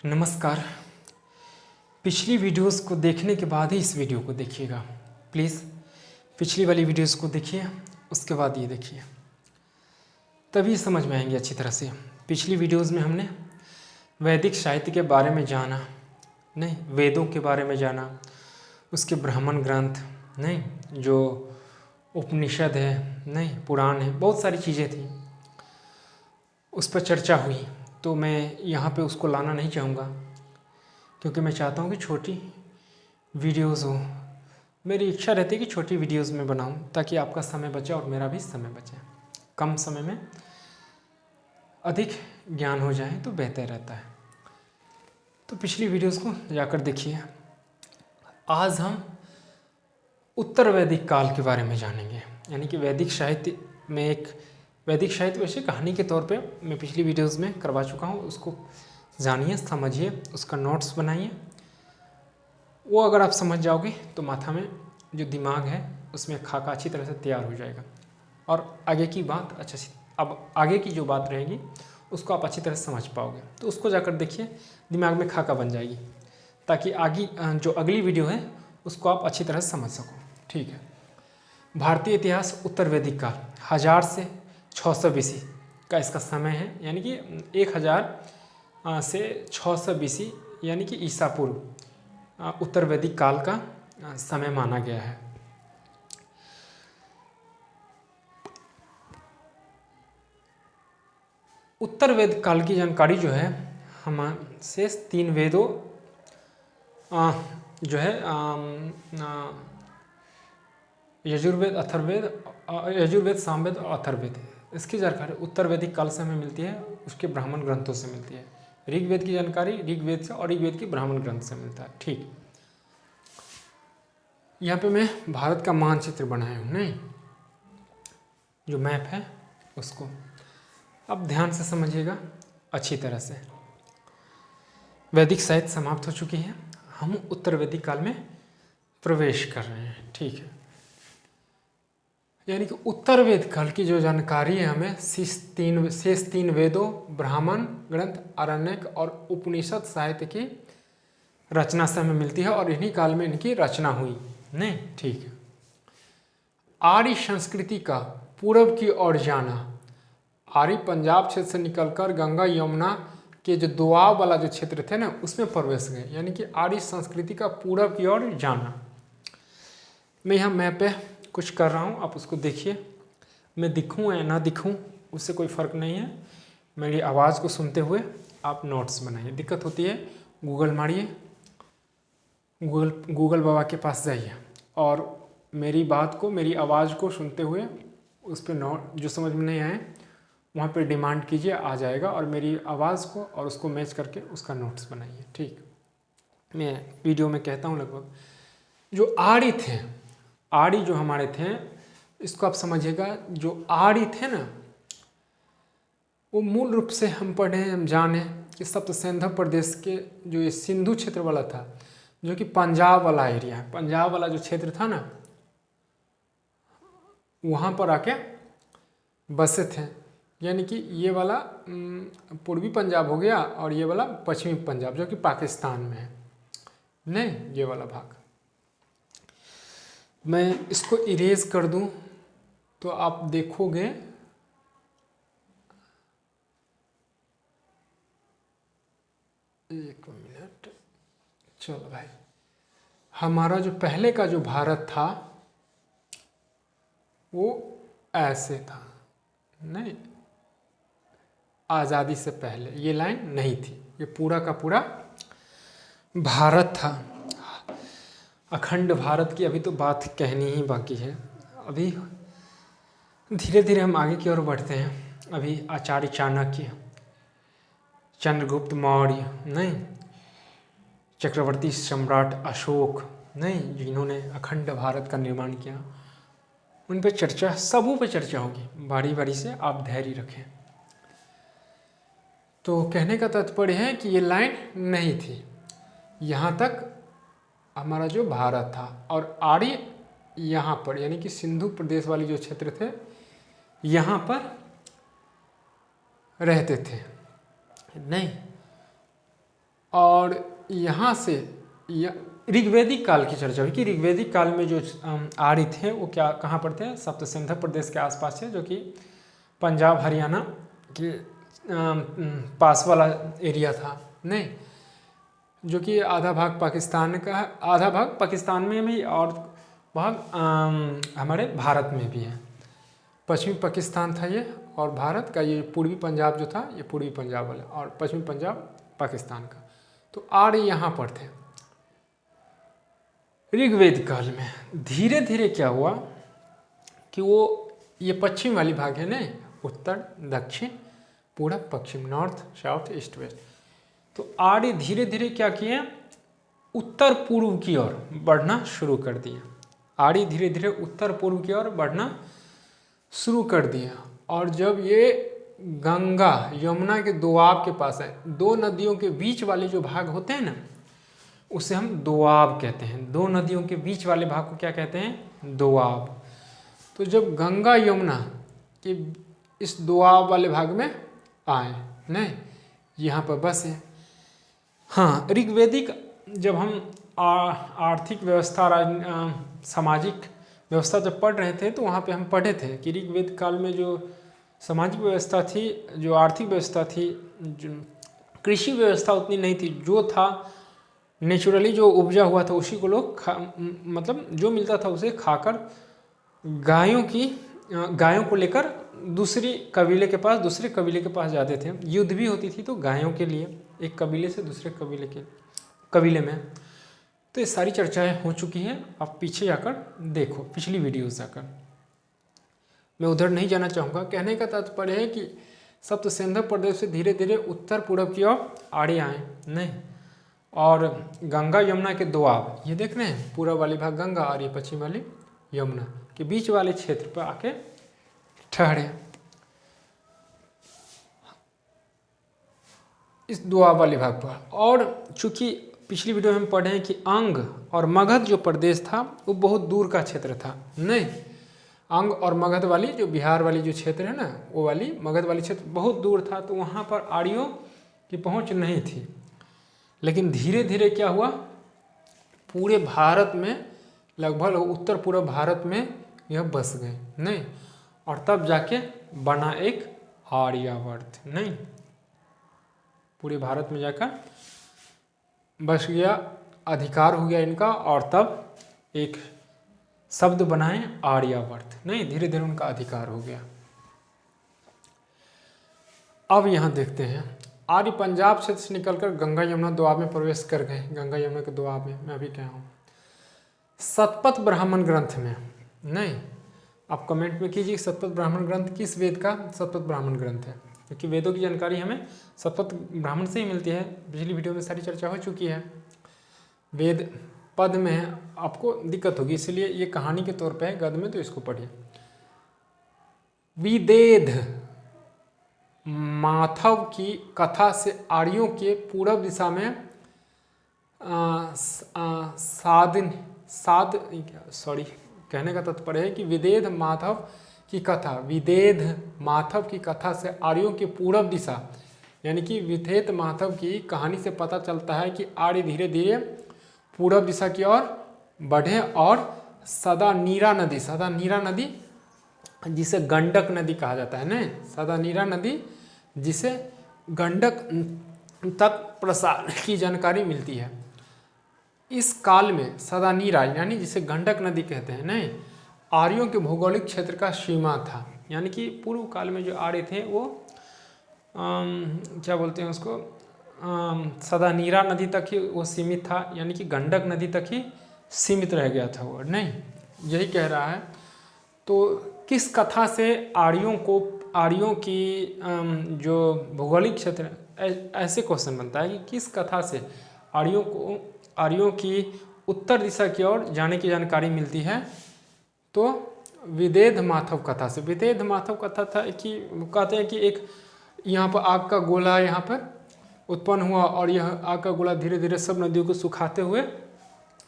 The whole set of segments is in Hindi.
नमस्कार। पिछली वीडियोस को देखने के बाद ही इस वीडियो को देखिएगा प्लीज़। पिछली वाली वीडियोस को देखिए, उसके बाद ये देखिए, तभी समझ में आएंगे अच्छी तरह से। पिछली वीडियोस में हमने वैदिक साहित्य के बारे में जाना, नहीं वेदों के बारे में जाना, उसके ब्राह्मण ग्रंथ, नहीं जो उपनिषद है, नहीं पुराण है, बहुत सारी चीज़ें थी, उस पर चर्चा हुई। तो मैं यहाँ पे उसको लाना नहीं चाहूँगा, क्योंकि मैं चाहता हूँ कि छोटी वीडियोस हो। मेरी इच्छा रहती है कि छोटी वीडियोस में बनाऊँ, ताकि आपका समय बचे और मेरा भी समय बचे। कम समय में अधिक ज्ञान हो जाए तो बेहतर रहता है। तो पिछली वीडियोस को जाकर देखिए। आज हम उत्तर वैदिक काल के बारे में जानेंगे, यानी कि वैदिक साहित्य में एक वैदिक साहित्य वैसे कहानी के तौर पे मैं पिछली वीडियोस में करवा चुका हूँ। उसको जानिए, समझिए, उसका नोट्स बनाइए। वो अगर आप समझ जाओगे तो माथा में जो दिमाग है उसमें खाका अच्छी तरह से तैयार हो जाएगा, और आगे की बात अच्छा से, अब आगे की जो बात रहेगी उसको आप अच्छी तरह से समझ पाओगे। तो उसको जाकर देखिए, दिमाग में खाका बन जाएगी, ताकि आगे जो अगली वीडियो है उसको आप अच्छी तरह से समझ सको। ठीक है। भारतीय इतिहास उत्तर वैदिक काल 1000 से 600 BC का इसका समय है, यानी कि 1000 से 600 BC यानी कि ईसा पूर्व उत्तर वैदिक काल का समय माना गया है। उत्तर वेद काल की जानकारी जो है हम शेष 3 वेदों जो है यजुर्वेद, अथर्ववेद, यजुर्वेद, सामवेद और अथर्ववेद, इसकी जानकारी उत्तर वैदिक काल से हमें मिलती है, उसके ब्राह्मण ग्रंथों से मिलती है। ऋग्वेद की जानकारी ऋग्वेद से और ऋग्वेद की ब्राह्मण ग्रंथ से मिलता है। ठीक, यहाँ पे मैं भारत का मानचित्र बनाया हूँ, नहीं जो मैप है उसको। अब ध्यान से समझिएगा अच्छी तरह से। वैदिक साहित्य समाप्त हो चुकी है, हम उत्तर वैदिक काल में प्रवेश कर रहे हैं। ठीक है, यानी कि उत्तर वेद काल की जो जानकारी है हमें शेष तीन वेदों, ब्राह्मण ग्रंथ, आरण्यक और उपनिषद साहित्य की रचना से हमें मिलती है, और इन्हीं काल में इनकी रचना हुई। नहीं, ठीक है। आर्य संस्कृति का पूर्व की ओर जाना। आर्य पंजाब क्षेत्र से निकलकर गंगा यमुना के जो दोआब वाला जो क्षेत्र थे ना, उसमें प्रवेश गए, यानी कि आर्य संस्कृति का पूर्व की ओर जाना। मैं यहाँ मैप पे कुछ कर रहा हूँ, आप उसको देखिए। मैं दिखूँ या ना दिखूँ उससे कोई फ़र्क नहीं है। मेरी आवाज़ को सुनते हुए आप नोट्स बनाइए। दिक्कत होती है, गूगल मारिए, गूगल बाबा के पास जाइए, और मेरी बात को, मेरी आवाज़ को सुनते हुए उस पर नोट जो समझ में नहीं आए वहाँ पे डिमांड कीजिए, आ जाएगा, और मेरी आवाज़ को और उसको मैच करके उसका नोट्स बनाइए। ठीक, मैं वीडियो में कहता हूँ लगभग जो आर्य थे, आर्य जो हमारे थे, इसको आप समझिएगा। जो आर्य थे ना, वो मूल रूप से हम पढ़े, हम जाने कि सप्त सिंधु प्रदेश के जो ये सिंधु क्षेत्र वाला था, जो कि पंजाब वाला एरिया है, पंजाब वाला जो क्षेत्र था ना, वहाँ पर आके बसे थे। यानी कि ये वाला पूर्वी पंजाब हो गया, और ये वाला पश्चिमी पंजाब जो कि पाकिस्तान में है, नहीं ये वाला भाग। मैं इसको इरेज कर दूं तो आप देखोगे एक मिनट, चलो भाई, हमारा जो पहले का जो भारत था वो ऐसे था, नहीं आज़ादी से पहले ये लाइन नहीं थी, ये पूरा का पूरा भारत था, अखंड भारत की अभी तो बात कहनी ही बाकी है। अभी धीरे धीरे हम आगे की ओर बढ़ते हैं। अभी आचार्य चाणक्य, चंद्रगुप्त मौर्य, नहीं चक्रवर्ती सम्राट अशोक, नहीं जिन्होंने अखंड भारत का निर्माण किया, उन पे चर्चा, सबों पे चर्चा होगी, बारी बारी से, आप धैर्य रखें। तो कहने का तात्पर्य है कि ये लाइन नहीं थी, यहाँ तक हमारा जो भारत था, और आर्य यहाँ पर, यानी कि सिंधु प्रदेश वाली जो क्षेत्र थे, यहाँ पर रहते थे। नहीं, और यहाँ से ऋग्वैदिक काल की चर्चा हुई कि ऋग्वैदिक काल में जो आर्य थे वो क्या कहाँ पर थे, सप्त सिंधु प्रदेश के आसपास है, जो कि पंजाब हरियाणा के पास वाला एरिया था, नहीं, जो कि आधा भाग पाकिस्तान का है, आधा भाग पाकिस्तान में भी और भाग हमारे भारत में भी है। पश्चिमी पाकिस्तान था ये, और भारत का ये पूर्वी पंजाब जो था ये पूर्वी पंजाब वाला, और पश्चिमी पंजाब पाकिस्तान का। तो आर्य यहाँ पर थे ऋग्वेद काल में। धीरे धीरे क्या हुआ कि वो ये पश्चिम वाली भाग है ना, उत्तर दक्षिण पूरब पश्चिम, नॉर्थ साउथ ईस्ट वेस्ट, तो आर्य धीरे धीरे क्या किए, उत्तर पूर्व की ओर बढ़ना शुरू कर दिया। आर्य धीरे धीरे उत्तर पूर्व की ओर बढ़ना शुरू कर दिया। और जब ये गंगा यमुना के दोआब के पास है, दो नदियों के बीच वाले जो भाग होते हैं ना, उसे हम दोआब कहते हैं। दो नदियों के बीच वाले भाग को क्या कहते हैं, दोआब। तो जब गंगा यमुना के इस दोआब वाले भाग में आए, नहीं, यहाँ पर बसे। हाँ, ऋग्वेदिक जब हम आर्थिक व्यवस्था, सामाजिक व्यवस्था जब पढ़ रहे थे, तो वहाँ पे हम पढ़े थे कि ऋग्वेद काल में जो सामाजिक व्यवस्था थी, जो आर्थिक व्यवस्था थी, जो कृषि व्यवस्था उतनी नहीं थी, जो था नेचुरली जो उपजा हुआ था उसी को लोग मतलब जो मिलता था उसे खाकर गायों को लेकर दूसरे कबीले के पास जाते थे। युद्ध भी होती थी तो गायों के लिए, एक कबीले से दूसरे कबीले में। तो ये सारी चर्चाएं हो चुकी हैं, आप पीछे जाकर देखो, पिछली वीडियोस जाकर। मैं उधर नहीं जाना चाहूँगा। कहने का तात्पर्य है कि सप्त सिंधु प्रदेश से धीरे धीरे उत्तर पूर्व की ओर आड़े आए, नहीं, और गंगा यमुना के दोआब, ये देख रहे हैं, पूर्व वाली भाग गंगा और ये पश्चिम वाली यमुना के बीच वाले क्षेत्र पर आके ठहरे, इस दोआब वाले भाग पर। और चूंकि पिछली वीडियो में हम पढ़े हैं कि अंग और मगध जो प्रदेश था वो बहुत दूर का क्षेत्र था, नहीं, अंग और मगध वाली जो बिहार वाली जो क्षेत्र है ना, वो वाली मगध वाली क्षेत्र बहुत दूर था, तो वहाँ पर आर्यों की पहुँच नहीं थी। लेकिन धीरे धीरे क्या हुआ, पूरे भारत में लगभग उत्तर पूर्व भारत में यह बस गए, नहीं, और तब जाके बना एक आर्यावर्त, नहीं, पूरे भारत में जाकर बस गया, अधिकार हो गया इनका, और तब एक शब्द बनाए आर्यावर्त, नहीं, धीरे धीरे उनका अधिकार हो गया। अब यहाँ देखते हैं, आर्य पंजाब क्षेत्र से निकलकर गंगा यमुना दोआब में प्रवेश कर गए। गंगा यमुना के दोआब में मैं अभी क्या हूँ, शतपथ ब्राह्मण ग्रंथ में, नहीं, आप कमेंट में कीजिए शतपथ ब्राह्मण ग्रंथ किस वेद का शतपथ ब्राह्मण ग्रंथ है, क्योंकि वेदों की जानकारी हमें शतपथ ब्राह्मण से ही मिलती है। पिछली वीडियो में सारी चर्चा हो चुकी है। वेद पद में है, आपको दिक्कत होगी, इसलिए ये कहानी के तौर पे है गद्य में, तो इसको पढ़िए। विदेध माधव की कथा से आर्यों के पूर्व दिशा में कहने का तात्पर्य है कि विदेध माधव की कथा से आर्यों की पूर्व दिशा, यानी कि विदेध माधव की कहानी से पता चलता है कि आर्य धीरे धीरे पूर्व दिशा की ओर बढ़े और सदा नीरा नदी जिसे गंडक नदी कहा जाता है ना, सदा नीरा नदी जिसे गंडक तक प्रसार की जानकारी मिलती है। इस काल में सदा नीरा यानी जिसे गंडक नदी कहते हैं नहीं, आर्यों के भौगोलिक क्षेत्र का सीमा था, यानी कि पूर्व काल में जो आर्य थे वो क्या बोलते हैं उसको, सदा नीरा नदी तक ही वो सीमित था, यानी कि गंडक नदी तक ही सीमित रह गया था वो, नहीं, यही कह रहा है। तो किस कथा से आर्यों की जो भौगोलिक क्षेत्र, ऐसे क्वेश्चन बनता है कि किस कथा से आर्यों की उत्तर दिशा की ओर जाने की जानकारी मिलती है, तो विदेध माधव कथा से। विदेध माधव कथा था कि कहते हैं कि एक यहाँ पर आग का गोला यहाँ पर उत्पन्न हुआ और यह आग का गोला धीरे धीरे सब नदियों को सुखाते हुए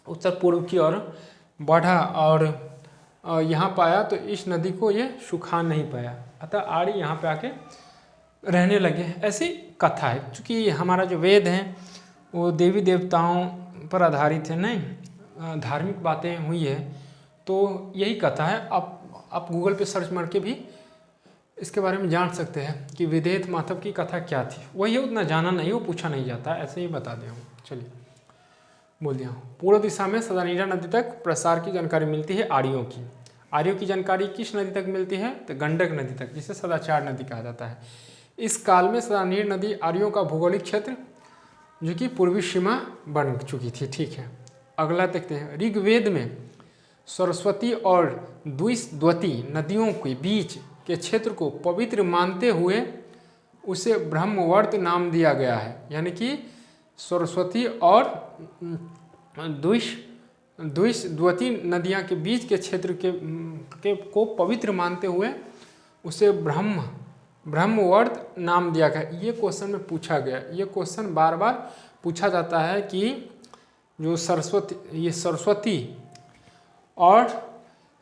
उत्तर पूर्व की ओर बढ़ा और यहाँ पाया, तो इस नदी को ये सुखा नहीं पाया, अतः आर्य यहाँ पे आके रहने लगे। ऐसी कथा है, क्योंकि हमारा जो वेद है वो देवी देवताओं पर आधारित है, नहीं धार्मिक बातें हुई है। तो यही कथा है। आप गूगल पे सर्च मार के भी इसके बारे में जान सकते हैं कि विदेह माधव की कथा क्या थी। वही है, उतना जाना नहीं, वो पूछा नहीं जाता, ऐसे ही बता दिया हूँ। चलिए बोल दिया हूँ। पूर्व दिशा में सदानीरा नदी तक प्रसार की जानकारी मिलती है आर्यों की। आर्यों की जानकारी किस नदी तक मिलती है? तो गंडक नदी तक, जिसे सदाचार नदी कहा जाता है। इस काल में सदानीर नदी आर्यों का भौगोलिक क्षेत्र जो कि पूर्वी सीमा बन चुकी थी। ठीक है, अगला देखते हैं। ऋग्वेद में सरस्वती और द्विस्वती नदियों के बीच के क्षेत्र को पवित्र मानते हुए उसे ब्रह्मवर्त नाम दिया गया है। यानी कि सरस्वती और द्विस्वती नदियाँ के बीच के क्षेत्र को पवित्र मानते हुए उसे ब्रह्मवर्त नाम दिया गया। ये क्वेश्चन में पूछा गया, ये क्वेश्चन बार बार पूछा जाता है कि जो सरस्वती और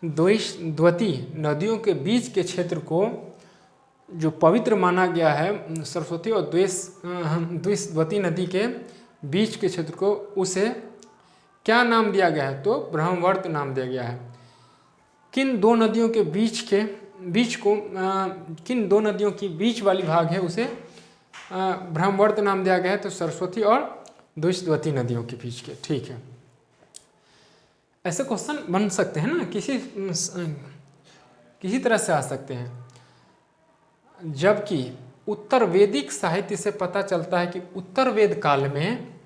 द्विस्वती नदियों के बीच के क्षेत्र को जो पवित्र माना गया है, सरस्वती और द्विस्वती नदी के बीच के क्षेत्र को, उसे क्या नाम दिया गया है? तो ब्रह्मवर्त नाम दिया गया है। किन दो नदियों के किन दो नदियों की बीच वाली भाग है उसे ब्रह्मवर्त नाम दिया गया है? तो सरस्वती और द्विस्वती नदियों के बीच के। ठीक है, ऐसे क्वेश्चन बन सकते हैं ना, किसी तरह से आ सकते हैं। जबकि उत्तर वैदिक साहित्य से पता चलता है कि उत्तर वेद काल में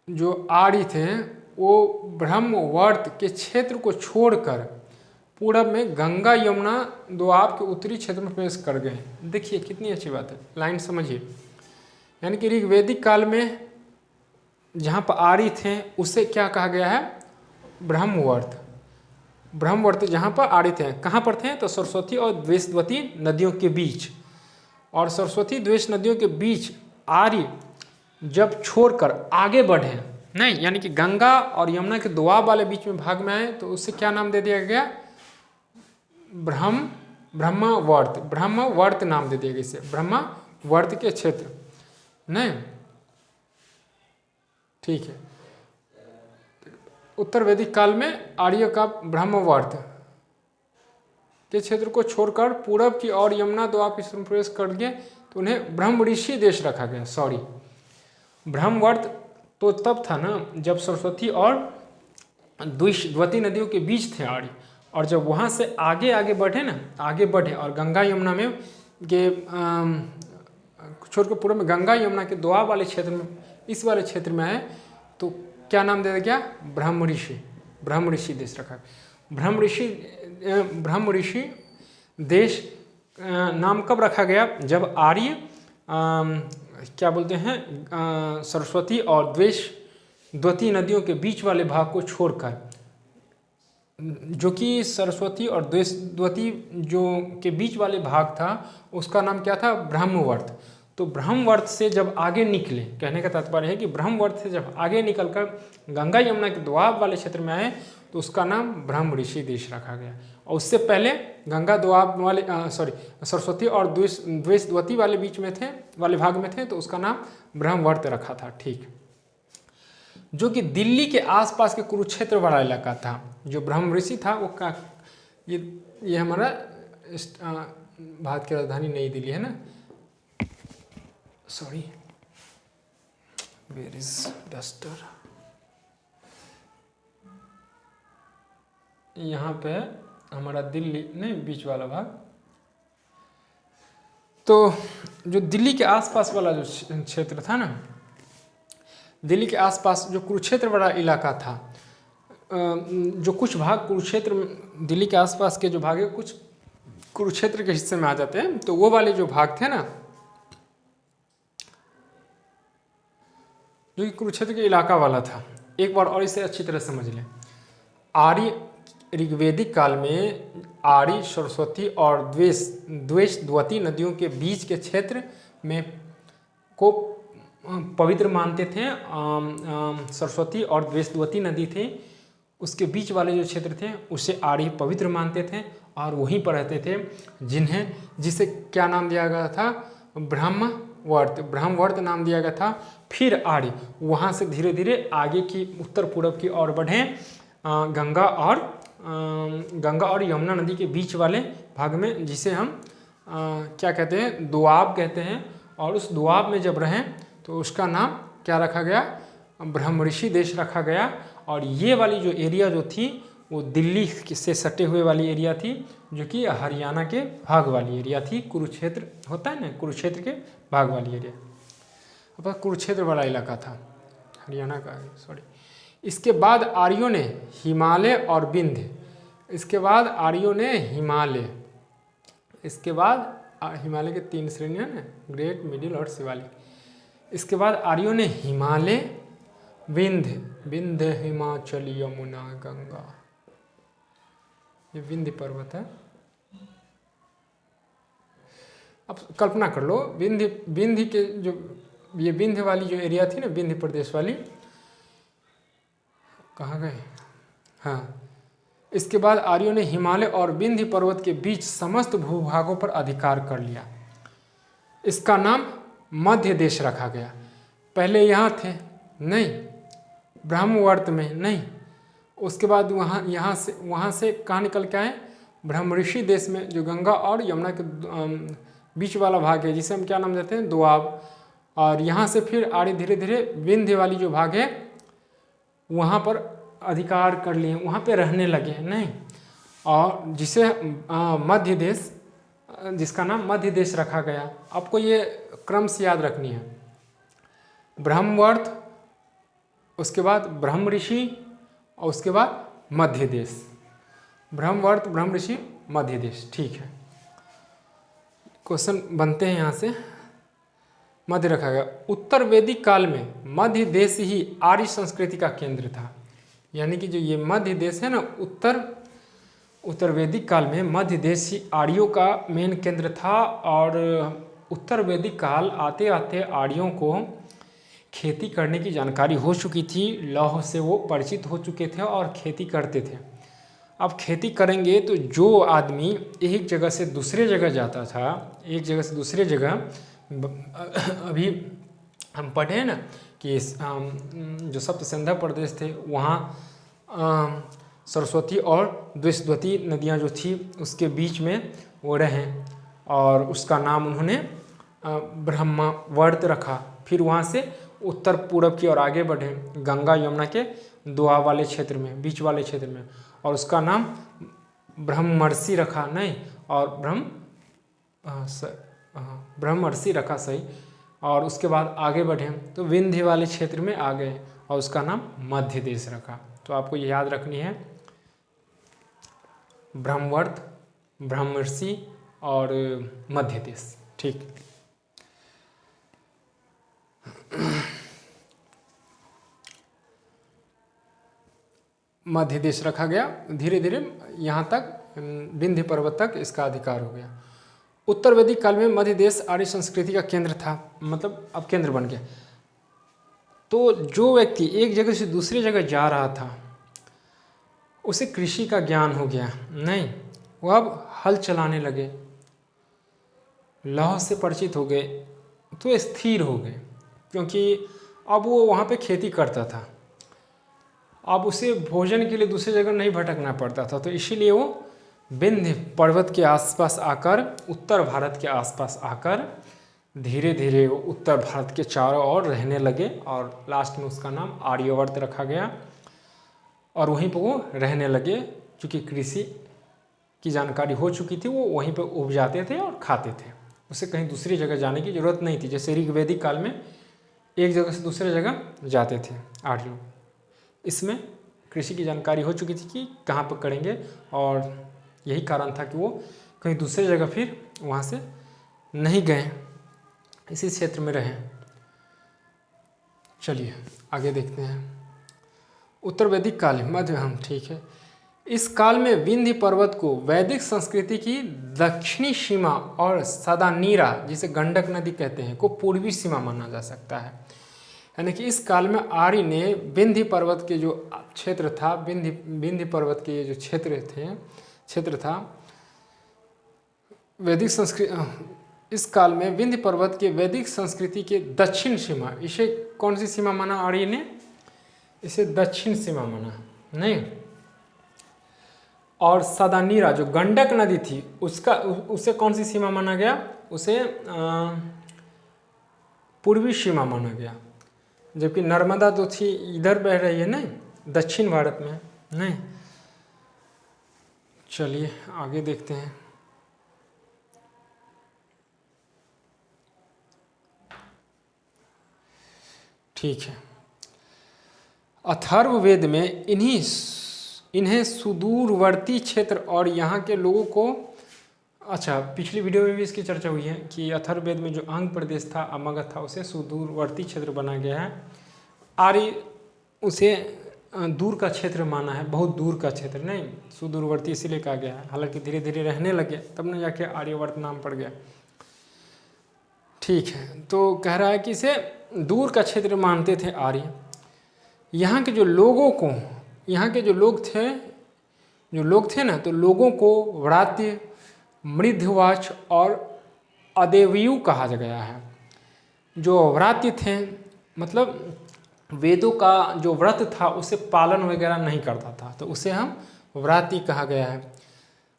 जो आर्य थे वो ब्रह्मवर्त के क्षेत्र को छोड़कर पूरब में गंगा यमुना दोआब के उत्तरी क्षेत्र में प्रवेश कर गए। देखिए कितनी अच्छी बात है, लाइन समझिए। यानी कि ऋग्वेदिक काल में जहाँ पर आर्य थे उसे क्या कहा गया है? ब्रह्मवर्त। ब्रह्मवर्त जहाँ पर आर्य थे, कहाँ पर थे? तो सरस्वती और द्विस्वती नदियों के बीच। और सरस्वती द्वेष नदियों के बीच आर्य जब छोड़कर आगे बढ़े, नहीं यानी कि गंगा और यमुना के दोआब वाले बीच में भाग में आए, तो उससे क्या नाम दे दिया गया? ब्रह्मवर्त नाम दे दिया गया इसे, ब्रह्मवर्त के क्षेत्र। नहीं, ठीक है। उत्तर वैदिक काल में आर्य का ब्रह्मवर्त के क्षेत्र को छोड़कर पूरब की ओर यमुना दोआब की में प्रवेश कर गए, तो उन्हें ब्रह्म ऋषि देश रखा गया। सॉरी, ब्रह्मवर्त तो तब था ना जब सरस्वती और द्विस्वती नदियों के बीच थे आर्य, और जब वहाँ से आगे बढ़े ना, आगे बढ़े और गंगा यमुना में के छोड़कर पूर्व में गंगा यमुना के दोआब वाले क्षेत्र में, इस वाले क्षेत्र में आए, तो क्या नाम दे दिया गया? ब्रह्म ऋषि देश रखा। ब्रह्म ऋषि देश नाम कब रखा गया? जब आर्य क्या बोलते हैं, सरस्वती और द्विस्वती नदियों के बीच वाले भाग को छोड़कर, जो कि सरस्वती और द्विस्वती जो के बीच वाले भाग था उसका नाम क्या था? ब्रह्मवर्त। तो ब्रह्मवर्त से जब आगे निकले, कहने का तात्पर्य है कि ब्रह्मवर्त से जब आगे निकलकर गंगा यमुना के दोआब वाले क्षेत्र में आए, तो उसका नाम ब्रह्म ऋषि देश रखा गया। और उससे पहले गंगा दोआब वाले सरस्वती और द्विस्वती वाले बीच में थे, वाले भाग में थे, तो उसका नाम ब्रह्मवर्त रखा था। ठीक, जो कि दिल्ली के आसपास के कुरुक्षेत्र वाला इलाका था। जो ब्रह्म ऋषि था वो का ये हमारा भारत की राजधानी नई दिल्ली है ना। Sorry, where is duster? यहाँ पे हमारा दिल्ली नहीं, बीच वाला भाग। तो जो दिल्ली के आसपास वाला जो क्षेत्र था ना, दिल्ली के आसपास जो कुरुक्षेत्र वाला इलाका था, जो कुछ भाग कुरुक्षेत्र, दिल्ली के आसपास के जो भाग है कुछ कुरुक्षेत्र के हिस्से में आ जाते हैं, तो वो वाले जो भाग थे ना, जो कि कुरुक्षेत्र के इलाका वाला था। एक बार और इसे अच्छी तरह समझ लें। आर्य ऋग्वेदिक काल में आर्य सरस्वती और द्विस्वती नदियों के बीच के क्षेत्र में को पवित्र मानते थे। सरस्वती और द्विस्वती नदी थी, उसके बीच वाले जो क्षेत्र थे उसे आर्य पवित्र मानते थे और वहीं पर रहते थे, जिसे क्या नाम दिया गया था? ब्रह्मवर्त नाम दिया गया था। फिर आर्य, वहाँ से धीरे धीरे आगे की उत्तर पूर्व की ओर बढ़ें, गंगा और यमुना नदी के बीच वाले भाग में, जिसे हम क्या कहते हैं, दोआब कहते हैं। और उस दोआब में जब रहें तो उसका नाम क्या रखा गया, ब्रह्मऋषि देश रखा गया। और ये वाली जो एरिया जो थी वो दिल्ली से सटे हुए वाली एरिया थी, जो कि हरियाणा के भाग वाली एरिया थी। कुरुक्षेत्र होता है ना, कुरुक्षेत्र के भाग वाली एरिया, अब कुरुक्षेत्र वाला इलाका था हरियाणा का, सॉरी। इसके बाद आर्यों ने हिमालय और विंध्य, इसके बाद आर्यों ने हिमालय, इसके बाद हिमालय के 3 श्रेणियाँ ना, ग्रेट, मिडिल और शिवालिक। इसके बाद आर्यों ने हिमालय, विंध्य, हिमाचल, यमुना, गंगा, ये विंध्य पर्वत है। अब कल्पना कर लो, विंध्य के जो ये विंध्य वाली जो एरिया थी ना, विंध्य प्रदेश वाली, कहाँ गए, हाँ। इसके बाद आर्यों ने हिमालय और विंध्य पर्वत के बीच समस्त भूभागों पर अधिकार कर लिया। इसका नाम मध्य देश रखा गया। पहले यहाँ थे नहीं, ब्रह्मवर्त में नहीं। उसके बाद वहाँ से कहाँ निकल के आए, ब्रह्मऋषि देश में, जो गंगा और यमुना के बीच वाला भाग है, जिसे हम क्या नाम देते हैं, दोआब। और यहाँ से फिर आर्य धीरे धीरे विंध्य वाली जो भाग है वहाँ पर अधिकार कर लिए, वहाँ पे रहने लगे नहीं। और जिसे मध्य देश, जिसका नाम मध्य देश रखा गया। आपको ये क्रम से याद रखनी है, ब्रह्मवर्त, उसके बाद ब्रह्मऋषि, और उसके बाद मध्य देश। ब्रह्मवर्त, ब्रह्मऋषि, मध्य देश, ठीक है। क्वेश्चन बनते हैं यहाँ से। मध्य रखा गया। उत्तर वैदिक काल में मध्य देश ही आर्य संस्कृति का केंद्र था। यानी कि जो ये मध्य देश है ना, उत्तर वैदिक काल में मध्य देश ही आर्यों का मेन केंद्र था। और उत्तर वैदिक काल आते आते आर्यों को खेती करने की जानकारी हो चुकी थी, लौह से वो परिचित हो चुके थे और खेती करते थे। अब खेती करेंगे तो जो आदमी एक जगह से दूसरे जगह जाता था, एक जगह से दूसरे जगह, अभी हम पढ़े हैं ना कि जो सप्तसिंधु प्रदेश थे वहाँ सरस्वती और द्विशद्वती नदियाँ जो थी उसके बीच में वो रहे, और उसका नाम उन्होंने ब्रह्मवर्त रखा। फिर वहाँ से उत्तर पूरब की ओर आगे बढ़े, गंगा यमुना के दोआब वाले क्षेत्र में, बीच वाले क्षेत्र में, और उसका नाम ब्रह्मर्षि रखा, नहीं, और ब्रह्मर्षि रखा, सही। और उसके बाद आगे बढ़े तो विंध्य वाले क्षेत्र में आ गए और उसका नाम मध्य देश रखा। तो आपको ये याद रखनी है, ब्रह्मवर्त, ब्रह्मर्षि और मध्य देश, ठीक। मध्य देश रखा गया। धीरे धीरे यहाँ तक विंध्य पर्वत तक इसका अधिकार हो गया। उत्तर वैदिक काल में मध्य देश आर्य संस्कृति का केंद्र था, मतलब अब केंद्र बन गया। तो जो व्यक्ति एक जगह से दूसरी जगह जा रहा था उसे कृषि का ज्ञान हो गया, नहीं, वो अब हल चलाने लगे, लौह से परिचित हो गए, तो स्थिर हो गए, क्योंकि अब वो वहाँ पे खेती करता था। अब उसे भोजन के लिए दूसरी जगह नहीं भटकना पड़ता था, तो इसीलिए वो विंध्य पर्वत के आसपास आकर, उत्तर भारत के आसपास आकर धीरे धीरे वो उत्तर भारत के चारों ओर रहने लगे, और लास्ट में उसका नाम आर्यवर्त रखा गया। और वहीं पर वो रहने लगे, क्योंकि कृषि की जानकारी हो चुकी थी, वो वहीं पर उपजाते थे और खाते थे, उसे कहीं दूसरी जगह जाने की ज़रूरत नहीं थी। जैसे ऋग्वैदिक काल में एक जगह से दूसरे जगह जाते थे आर्य लोग, इसमें कृषि की जानकारी हो चुकी थी कि कहाँ पर करेंगे, और यही कारण था कि वो कहीं दूसरी जगह फिर वहाँ से नहीं गए, इसी क्षेत्र में रहे। चलिए आगे देखते हैं। उत्तर वैदिक काल, मध्य, हम ठीक है। इस काल में विंध्य पर्वत को वैदिक संस्कृति की दक्षिणी सीमा और सदानीरा, जिसे गंडक नदी कहते हैं, को पूर्वी सीमा माना जा सकता है। यानी कि इस काल में आर्य ने विंध्य पर्वत के जो क्षेत्र था, विंध्य पर्वत के जो क्षेत्र था, वैदिक संस्कृति, इस काल में विंध्य पर्वत के वैदिक संस्कृति के दक्षिण सीमा, इसे कौन सी सीमा माना आर्य ने? इसे दक्षिण सीमा माना, नहीं। और सदानीरा जो गंडक नदी थी उसका उसे कौन सी सीमा माना गया? उसे पूर्वी सीमा माना गया, जबकि नर्मदा जो थी इधर बह रही है नहीं, दक्षिण भारत में, नहीं। चलिए आगे देखते हैं। ठीक है, अथर्ववेद में इन्हें सुदूरवर्ती क्षेत्र और यहाँ के लोगों को, अच्छा पिछली वीडियो में भी इसकी चर्चा हुई है कि अथर्ववेद में जो अंग प्रदेश था, अमगध था, उसे सुदूरवर्ती क्षेत्र बना गया है। आर्य उसे दूर का क्षेत्र माना है, बहुत दूर का क्षेत्र, नहीं सुदूरवर्ती इसीलिए कहा गया है। हालांकि धीरे धीरे रहने लगे तब न जाके आर्यवर्त नाम पड़ गया। ठीक है, तो कह रहा है कि इसे दूर का क्षेत्र मानते थे आर्य। यहाँ के जो लोगों को, यहाँ के जो लोग थे ना, तो लोगों को व्रात्य, मृद्धवाच और अदेवयु कहा गया है। जो व्रात्य थे मतलब वेदों का जो व्रत था उसे पालन वगैरह नहीं करता था, तो उसे हम व्रात्य कहा गया है।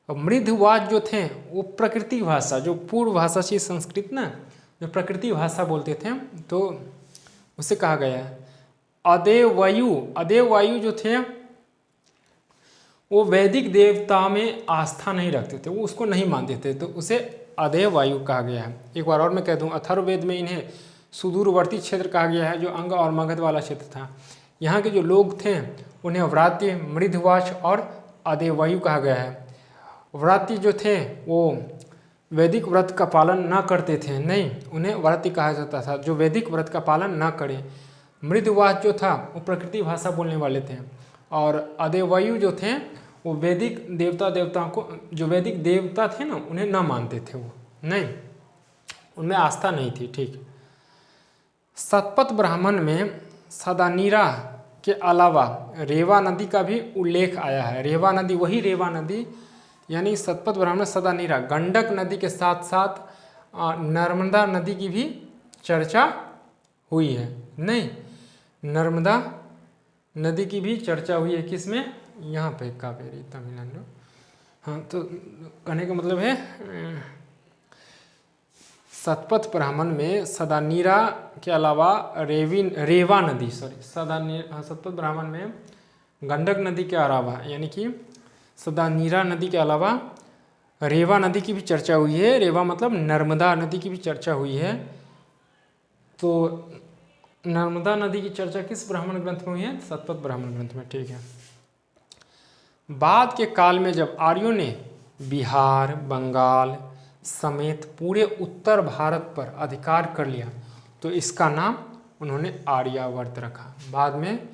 और मृद्धवाच जो थे वो प्रकृति भाषा, जो पूर्व भाषा थी संस्कृत ना, जो प्रकृति भाषा बोलते थे, तो उसे कहा गया है। अदेववायु जो थे वो वैदिक देवता में आस्था नहीं रखते थे, वो उसको नहीं मानते थे, तो उसे अदेववायु कहा गया है। एक बार और मैं कह दूं, अथर्ववेद में इन्हें सुदूरवर्ती क्षेत्र कहा गया है, जो अंग और मगध वाला क्षेत्र था। यहाँ के जो लोग थे उन्हें व्रात्य, मृद्धवाच और अदेववायु कहा गया है। व्रात्य जो थे वो वैदिक व्रत का पालन न करते थे, नहीं, उन्हें व्रात्य कहा जाता था, जो वैदिक व्रत का पालन न करे। मृद्धवाच जो था वो प्रकृति भाषा बोलने वाले थे, और अदेववायु जो थे वो वैदिक देवताओं को, जो वैदिक देवता थे ना, उन्हें न मानते थे, वो नहीं, उनमें आस्था नहीं थी। ठीक, शतपथ ब्राह्मण में सदानीरा के अलावा रेवा नदी का भी उल्लेख आया है। रेवा नदी, वही रेवा नदी, यानी शतपथ ब्राह्मण सदानीरा, गंडक नदी के साथ साथ नर्मदा नदी की भी चर्चा हुई है, नहीं, नर्मदा नदी की भी चर्चा हुई है। किसमें? यहाँ पे कावेरी, तमिलनाडु। हाँ, तो कहने का मतलब है शतपथ ब्राह्मण में सदानीरा के अलावा रेवा नदी, शतपथ ब्राह्मण में गंडक नदी के अलावा, यानी कि सदानीरा नदी के अलावा रेवा नदी की भी चर्चा हुई है। रेवा मतलब नर्मदा नदी की भी चर्चा हुई है। तो नर्मदा नदी की चर्चा किस ब्राह्मण ग्रंथ में हुई है? शतपथ ब्राह्मण ग्रंथ में। ठीक है, बाद के काल में जब आर्यों ने बिहार, बंगाल समेत पूरे उत्तर भारत पर अधिकार कर लिया, तो इसका नाम उन्होंने आर्यावर्त रखा। बाद में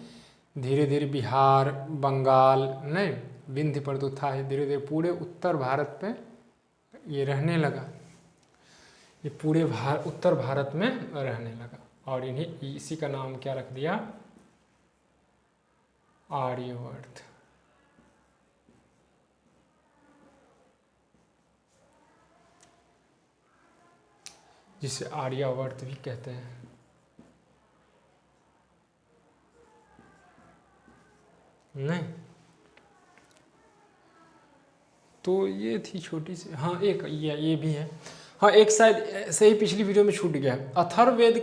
धीरे धीरे बिहार, बंगाल, नहीं, विंध्य पर तो था, धीरे धीरे पूरे उत्तर भारत पे ये रहने लगा, ये पूरे उत्तर भारत में रहने लगा, और इन्हें इसी का नाम क्या रख दिया? आर्यवर्त। जिसे आर्यावर्त भी कहते हैं। नहीं, तो ये थी छोटी सी, हाँ एक ये भी है। हाँ, एक शायद ऐसे ही पिछली वीडियो में छूट गया। अथर्ववेद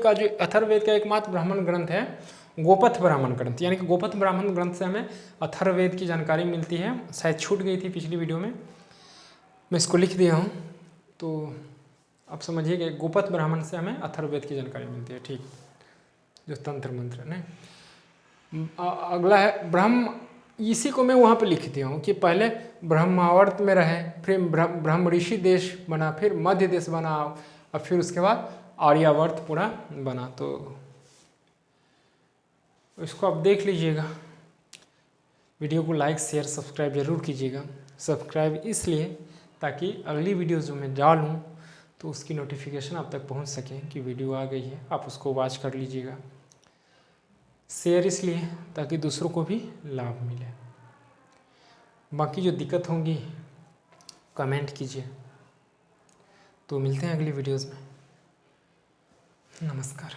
का एकमात्र ब्राह्मण ग्रंथ है गोपथ ब्राह्मण ग्रंथ, यानी कि गोपथ ब्राह्मण ग्रंथ से हमें अथर्ववेद की जानकारी मिलती है। शायद छूट गई थी पिछली वीडियो में, मैं इसको लिख दिया हूँ, तो आप समझिए कि गोपथ ब्राह्मण से हमें अथर्ववेद की जानकारी मिलती है। ठीक, जो तंत्र मंत्र नहीं। अगला है ब्रह्म, इसी को मैं वहाँ पे लिख दिया हूँ कि पहले ब्रह्मावर्त में रहे, फिर ब्रह्म ऋषि देश बना, फिर मध्य देश बना, और फिर उसके बाद आर्यावर्त पूरा बना। तो इसको आप देख लीजिएगा। वीडियो को लाइक, शेयर, सब्सक्राइब जरूर कीजिएगा। सब्सक्राइब इसलिए ताकि अगली वीडियो जो मैं डालूँ तो उसकी नोटिफिकेशन आप तक पहुँच सके कि वीडियो आ गई है, आप उसको वॉच कर लीजिएगा। शेयर इसलिए ताकि दूसरों को भी लाभ मिले। बाकी जो दिक्कत होंगी कमेंट कीजिए। तो मिलते हैं अगली वीडियोज़ में। नमस्कार।